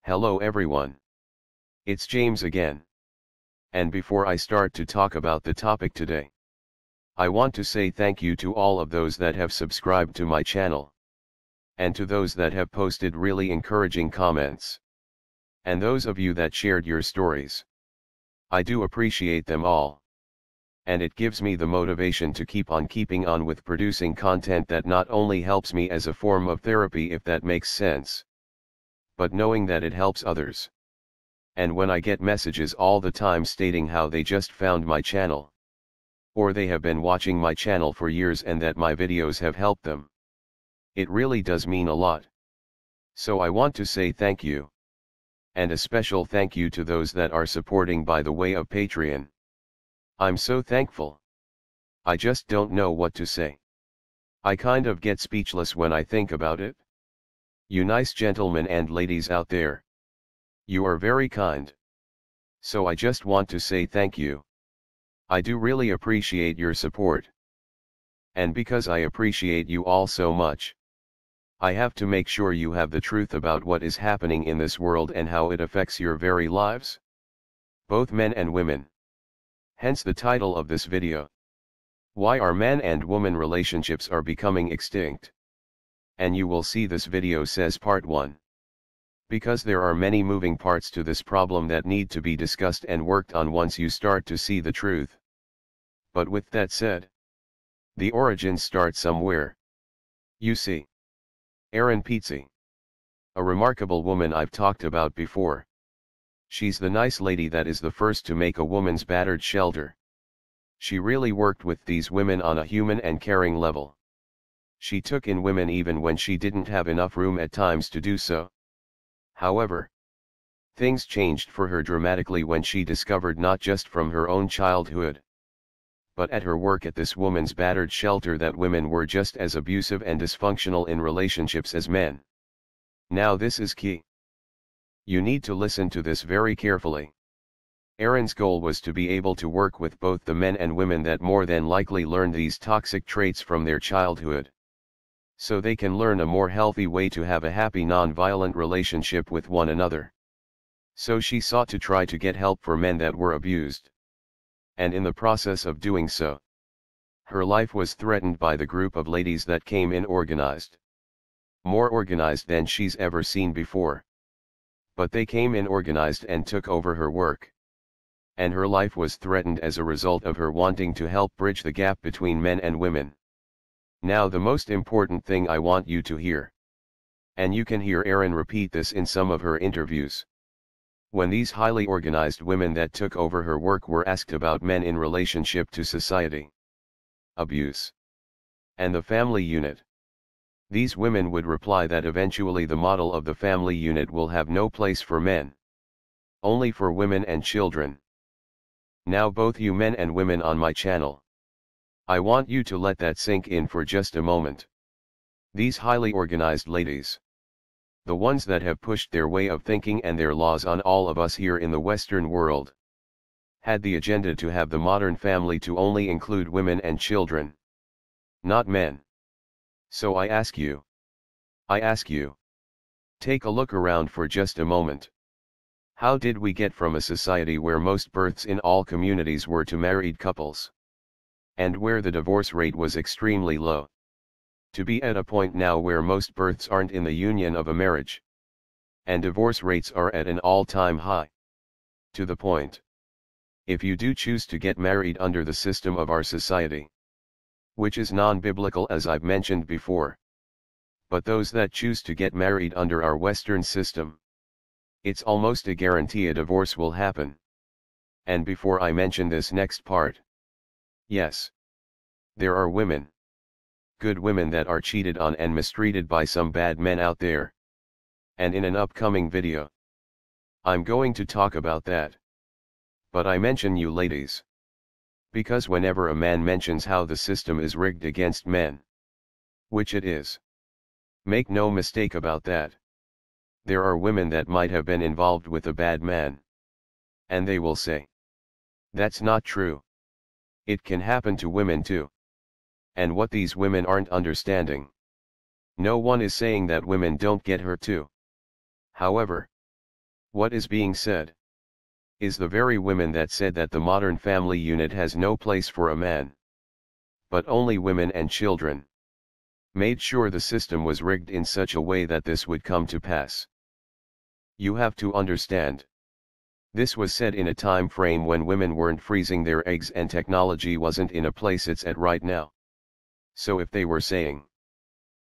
Hello everyone. It's James again. And before I start to talk about the topic today, I want to say thank you to all of those that have subscribed to my channel. And to those that have posted really encouraging comments. And those of you that shared your stories. I do appreciate them all. And it gives me the motivation to keep on keeping on with producing content that not only helps me as a form of therapy, if that makes sense, but knowing that it helps others. And when I get messages all the time stating how they just found my channel, or they have been watching my channel for years and that my videos have helped them, it really does mean a lot. So I want to say thank you. And a special thank you to those that are supporting by the way of Patreon. I'm so thankful. I just don't know what to say. I kind of get speechless when I think about it. You nice gentlemen and ladies out there. You are very kind. So I just want to say thank you. I do really appreciate your support. And because I appreciate you all so much, I have to make sure you have the truth about what is happening in this world and how it affects your very lives. Both men and women. Hence the title of this video. Why our man and woman relationships are becoming extinct. And you will see this video says part 1. Because there are many moving parts to this problem that need to be discussed and worked on once you start to see the truth. But with that said, the origins start somewhere. You see, Erin Pizzi, a remarkable woman I've talked about before. She's the nice lady that is the first to make a woman's battered shelter. She really worked with these women on a human and caring level. She took in women even when she didn't have enough room at times to do so. However, things changed for her dramatically when she discovered, not just from her own childhood, but at her work at this woman's battered shelter, that women were just as abusive and dysfunctional in relationships as men. Now this is key. You need to listen to this very carefully. Erin's goal was to be able to work with both the men and women that more than likely learned these toxic traits from their childhood, so they can learn a more healthy way to have a happy non-violent relationship with one another. So she sought to try to get help for men that were abused. And in the process of doing so, her life was threatened by the group of ladies that came in organized. More organized than she's ever seen before. But they came in organized and took over her work. And her life was threatened as a result of her wanting to help bridge the gap between men and women. Now the most important thing I want you to hear. And you can hear Erin repeat this in some of her interviews. When these highly organized women that took over her work were asked about men in relationship to society, abuse, and the family unit, these women would reply that eventually the model of the family unit will have no place for men. Only for women and children. Now both you men and women on my channel, I want you to let that sink in for just a moment. These highly organized ladies, the ones that have pushed their way of thinking and their laws on all of us here in the Western world, had the agenda to have the modern family to only include women and children, not men. So I ask you, take a look around for just a moment. How did we get from a society where most births in all communities were to married couples, and where the divorce rate was extremely low, to be at a point now where most births aren't in the union of a marriage, and divorce rates are at an all-time high? To the point, if you do choose to get married under the system of our society, which is non-biblical as I've mentioned before, but those that choose to get married under our Western system, it's almost a guarantee a divorce will happen. And before I mention this next part, yes, there are women, good women, that are cheated on and mistreated by some bad men out there. And in an upcoming video, I'm going to talk about that. But I mention you ladies, because whenever a man mentions how the system is rigged against men, which it is, make no mistake about that, there are women that might have been involved with a bad man. And they will say, that's not true. It can happen to women too. And what these women aren't understanding, no one is saying that women don't get hurt too. However, What is being said is the very women that said that the modern family unit has no place for a man, but only women and children, made sure the system was rigged in such a way that this would come to pass. You have to understand. This was said in a time frame when women weren't freezing their eggs and technology wasn't in a place it's at right now. So if they were saying,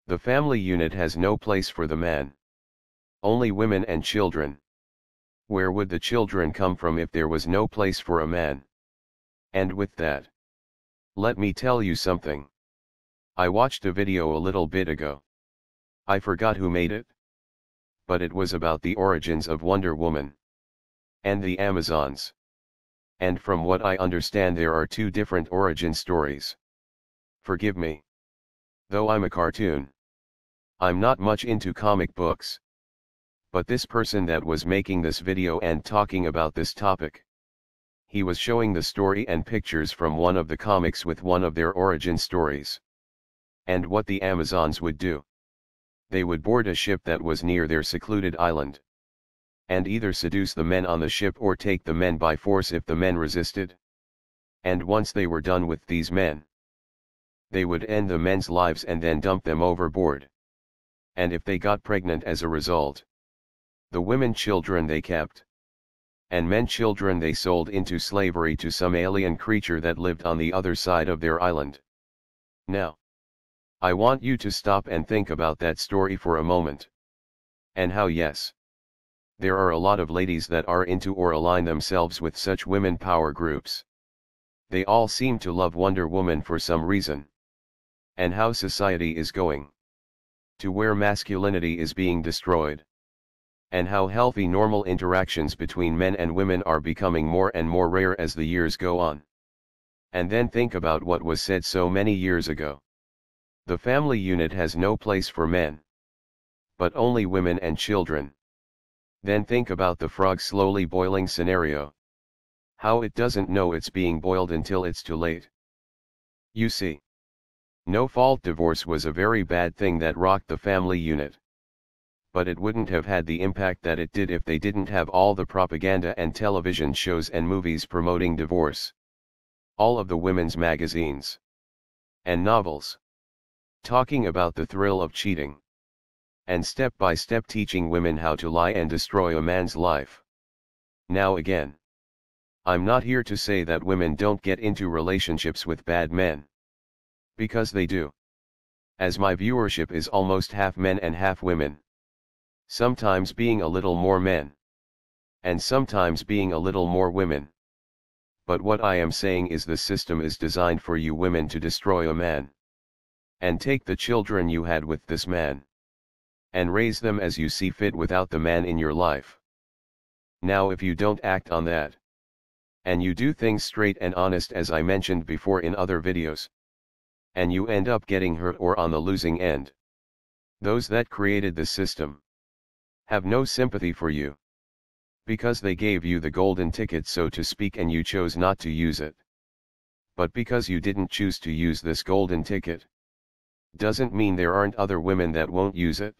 the family unit has no place for the man, only women and children, where would the children come from if there was no place for a man? And with that, let me tell you something. I watched a video a little bit ago. I forgot who made it, but it was about the origins of Wonder Woman and the Amazons. And from what I understand, there are two different origin stories. Forgive me, though I'm a cartoon. I'm not much into comic books. But this person that was making this video and talking about this topic, he was showing the story and pictures from one of the comics with one of their origin stories. And what the Amazons would do. They would board a ship that was near their secluded island, and either seduce the men on the ship or take the men by force if the men resisted. And once they were done with these men, they would end the men's lives and then dump them overboard. And if they got pregnant as a result, the women children they kept, and men children they sold into slavery to some alien creature that lived on the other side of their island. Now, I want you to stop and think about that story for a moment. And how yes, there are a lot of ladies that are into or align themselves with such women power groups. They all seem to love Wonder Woman for some reason. And how society is going to where masculinity is being destroyed. And how healthy normal interactions between men and women are becoming more and more rare as the years go on. And then think about what was said so many years ago. The family unit has no place for men, but only women and children. Then think about the frog slowly boiling scenario. How it doesn't know it's being boiled until it's too late. You see, no-fault divorce was a very bad thing that rocked the family unit. But it wouldn't have had the impact that it did if they didn't have all the propaganda and television shows and movies promoting divorce. All of the women's magazines and novels talking about the thrill of cheating, and step-by-step teaching women how to lie and destroy a man's life. Now again, I'm not here to say that women don't get into relationships with bad men. Because they do. As my viewership is almost half men and half women. Sometimes being a little more men, and sometimes being a little more women. But what I am saying is the system is designed for you women to destroy a man, and take the children you had with this man, and raise them as you see fit without the man in your life. Now if you don't act on that, and you do things straight and honest as I mentioned before in other videos, and you end up getting hurt or on the losing end, those that created the system have no sympathy for you. Because they gave you the golden ticket so to speak and you chose not to use it. But because you didn't choose to use this golden ticket, doesn't mean there aren't other women that won't use it.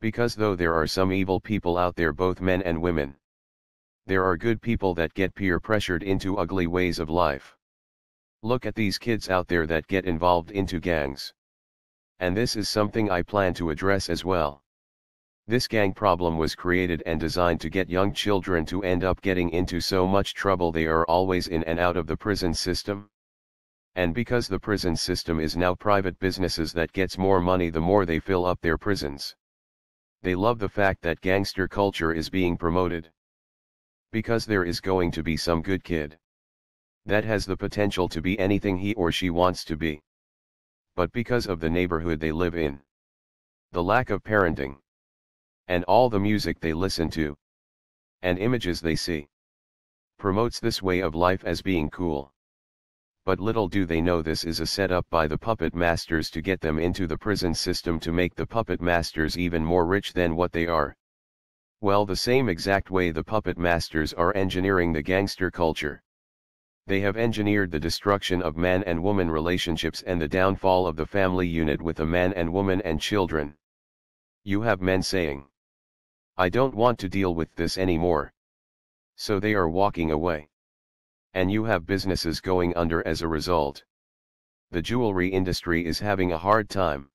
Because though there are some evil people out there, both men and women, there are good people that get peer pressured into ugly ways of life. Look at these kids out there that get involved into gangs. And this is something I plan to address as well. This gang problem was created and designed to get young children to end up getting into so much trouble they are always in and out of the prison system. And because the prison system is now private businesses that gets more money the more they fill up their prisons. They love the fact that gangster culture is being promoted. Because there is going to be some good kid that has the potential to be anything he or she wants to be. But because of the neighborhood they live in, the lack of parenting, and all the music they listen to, and images they see, promotes this way of life as being cool. But little do they know this is a setup by the puppet masters to get them into the prison system to make the puppet masters even more rich than what they are. Well, the same exact way the puppet masters are engineering the gangster culture. They have engineered the destruction of man and woman relationships and the downfall of the family unit with a man and woman and children. You have men saying, I don't want to deal with this anymore. So they are walking away. And you have businesses going under as a result. The jewelry industry is having a hard time.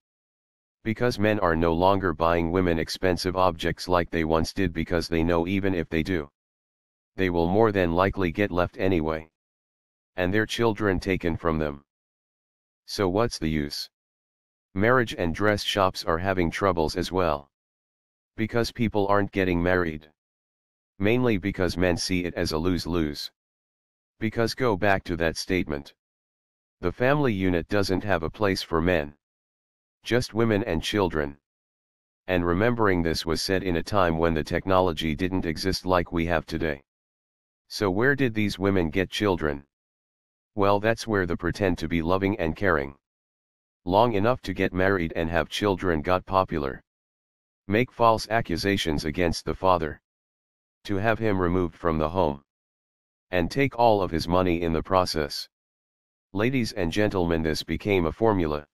Because men are no longer buying women expensive objects like they once did, because they know even if they do, they will more than likely get left anyway. And their children taken from them. So what's the use? Marriage and dress shops are having troubles as well. Because people aren't getting married. Mainly because men see it as a lose-lose. Because go back to that statement. The family unit doesn't have a place for men. Just women and children. And remembering this was said in a time when the technology didn't exist like we have today. So where did these women get children? Well, that's where the pretend to be loving and caring long enough to get married and have children got popular. Make false accusations against the father. To have him removed from the home. And take all of his money in the process. Ladies and gentlemen, this became a formula.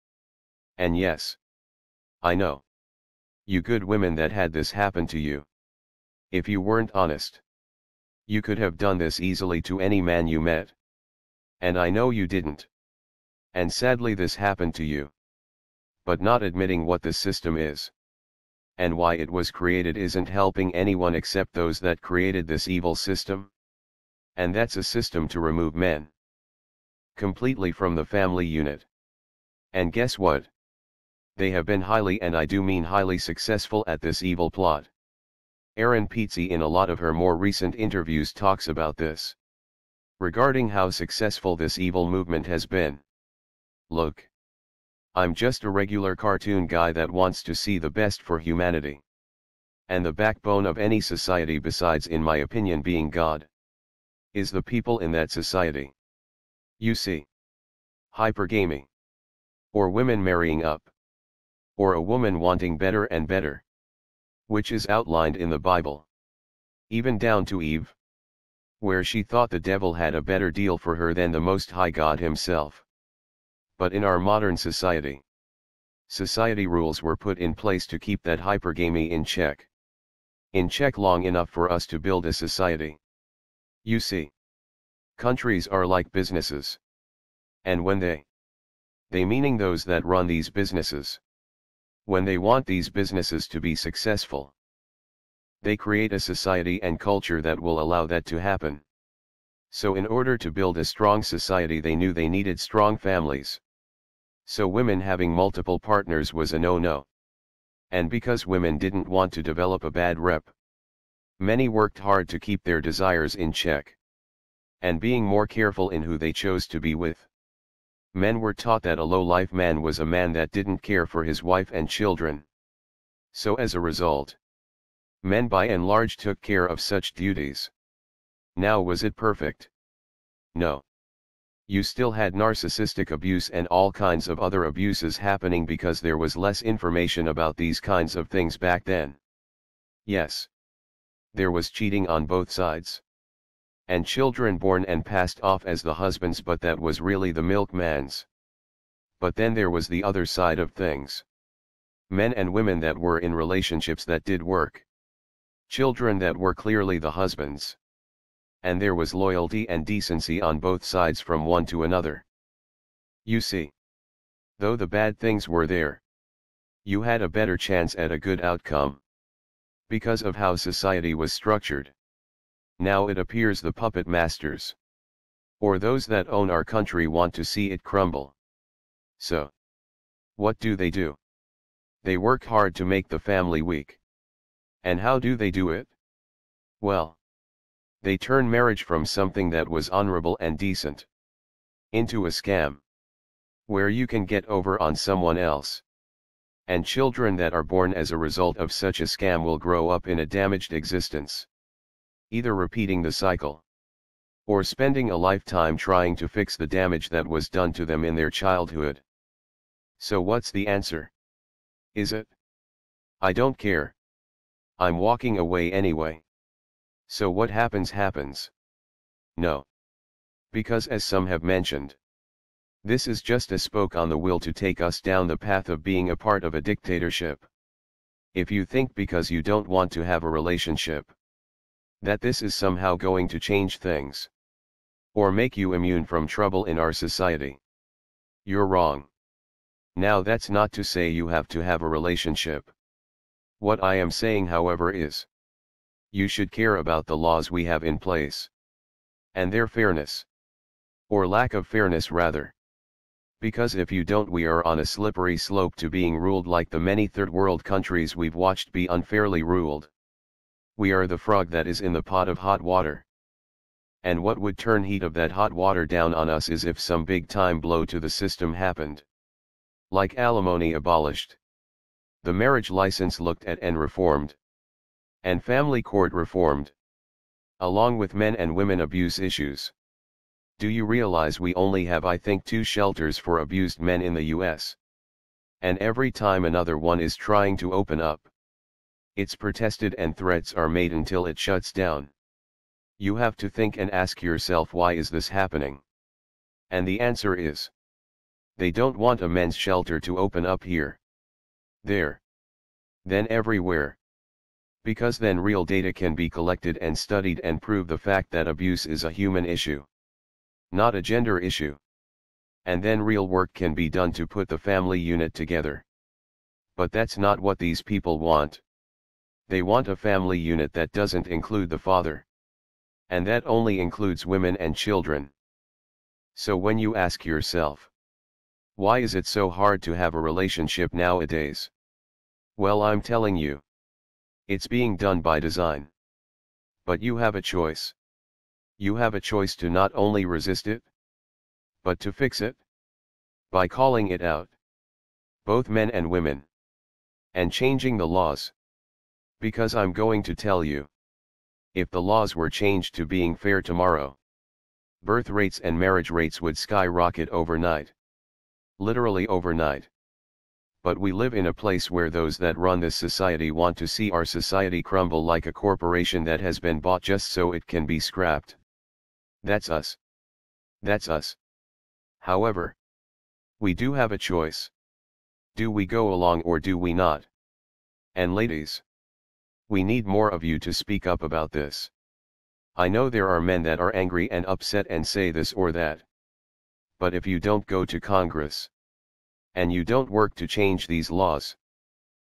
And yes, I know. You good women that had this happen to you. If you weren't honest, you could have done this easily to any man you met. And I know you didn't. And sadly this happened to you. But not admitting what the system is, and why it was created, isn't helping anyone except those that created this evil system. And that's a system to remove men completely from the family unit. And guess what? They have been highly, and I do mean highly, successful at this evil plot. Erin Peetsy in a lot of her more recent interviews talks about this. Regarding how successful this evil movement has been. Look. I'm just a regular cartoon guy that wants to see the best for humanity. And the backbone of any society, besides in my opinion being God, is the people in that society. You see. Hypergamy. Or women marrying up. Or a woman wanting better and better. Which is outlined in the Bible. Even down to Eve. Where she thought the devil had a better deal for her than the Most High God himself. But in our modern society, rules were put in place to keep that hypergamy in check. In check long enough for us to build a society. You see. Countries are like businesses. And when they meaning those that run these businesses, when they want these businesses to be successful, they create a society and culture that will allow that to happen. So in order to build a strong society, they knew they needed strong families. So women having multiple partners was a no-no. And because women didn't want to develop a bad rep, many worked hard to keep their desires in check. And being more careful in who they chose to be with. Men were taught that a low-life man was a man that didn't care for his wife and children. So as a result, men by and large took care of such duties. Now was it perfect? No. You still had narcissistic abuse and all kinds of other abuses happening because there was less information about these kinds of things back then. Yes. There was cheating on both sides. And children born and passed off as the husband's, but that was really the milkman's. But then there was the other side of things. Men and women that were in relationships that did work. Children that were clearly the husband's. And there was loyalty and decency on both sides from one to another. You see. Though the bad things were there, you had a better chance at a good outcome. Because of how society was structured. Now it appears the puppet masters, or those that own our country, want to see it crumble. So, what do? They work hard to make the family weak. And how do they do it? Well, they turn marriage from something that was honorable and decent into a scam, where you can get over on someone else. And children that are born as a result of such a scam will grow up in a damaged existence. Either repeating the cycle, or spending a lifetime trying to fix the damage that was done to them in their childhood. So what's the answer? Is it? I don't care. I'm walking away anyway. So what happens happens. No. Because as some have mentioned, this is just a spoke on the wheel to take us down the path of being a part of a dictatorship. If you think because you don't want to have a relationship, that this is somehow going to change things, or make you immune from trouble in our society, you're wrong. Now that's not to say you have to have a relationship. What I am saying, however, is, you should care about the laws we have in place, and their fairness, or lack of fairness rather. Because if you don't, we are on a slippery slope to being ruled like the many third world countries we've watched be unfairly ruled. We are the frog that is in the pot of hot water. And what would turn heat of that hot water down on us is if some big time blow to the system happened. Like alimony abolished, the marriage license looked at and reformed, and family court reformed, along with men and women abuse issues. Do you realize we only have, I think, 2 shelters for abused men in the US? And every time another one is trying to open up, it's protested and threats are made until it shuts down. You have to think and ask yourself, why is this happening? And the answer is, they don't want a men's shelter to open up here, there, then everywhere. Because then real data can be collected and studied and prove the fact that abuse is a human issue, not a gender issue. And then real work can be done to put the family unit together. But that's not what these people want. They want a family unit that doesn't include the father, and that only includes women and children. So when you ask yourself, why is it so hard to have a relationship nowadays? Well, I'm telling you, it's being done by design. But you have a choice. You have a choice to not only resist it, but to fix it, by calling it out, both men and women, and changing the laws. Because I'm going to tell you, if the laws were changed to being fair tomorrow, birth rates and marriage rates would skyrocket overnight. Literally overnight. But we live in a place where those that run this society want to see our society crumble like a corporation that has been bought just so it can be scrapped. That's us. That's us. However, we do have a choice. Do we go along or do we not? And ladies, we need more of you to speak up about this. I know there are men that are angry and upset and say this or that. But if you don't go to Congress, and you don't work to change these laws,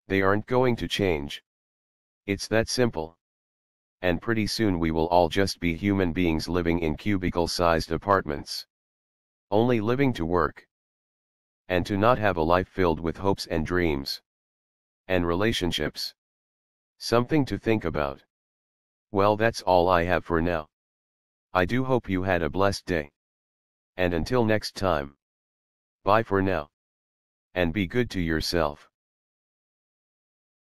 they aren't going to change. It's that simple. And pretty soon we will all just be human beings living in cubicle-sized apartments, only living to work, and to not have a life filled with hopes and dreams, and relationships. Something to think about. Well, that's all I have for now. I do hope you had a blessed day. And until next time, bye for now. And be good to yourself.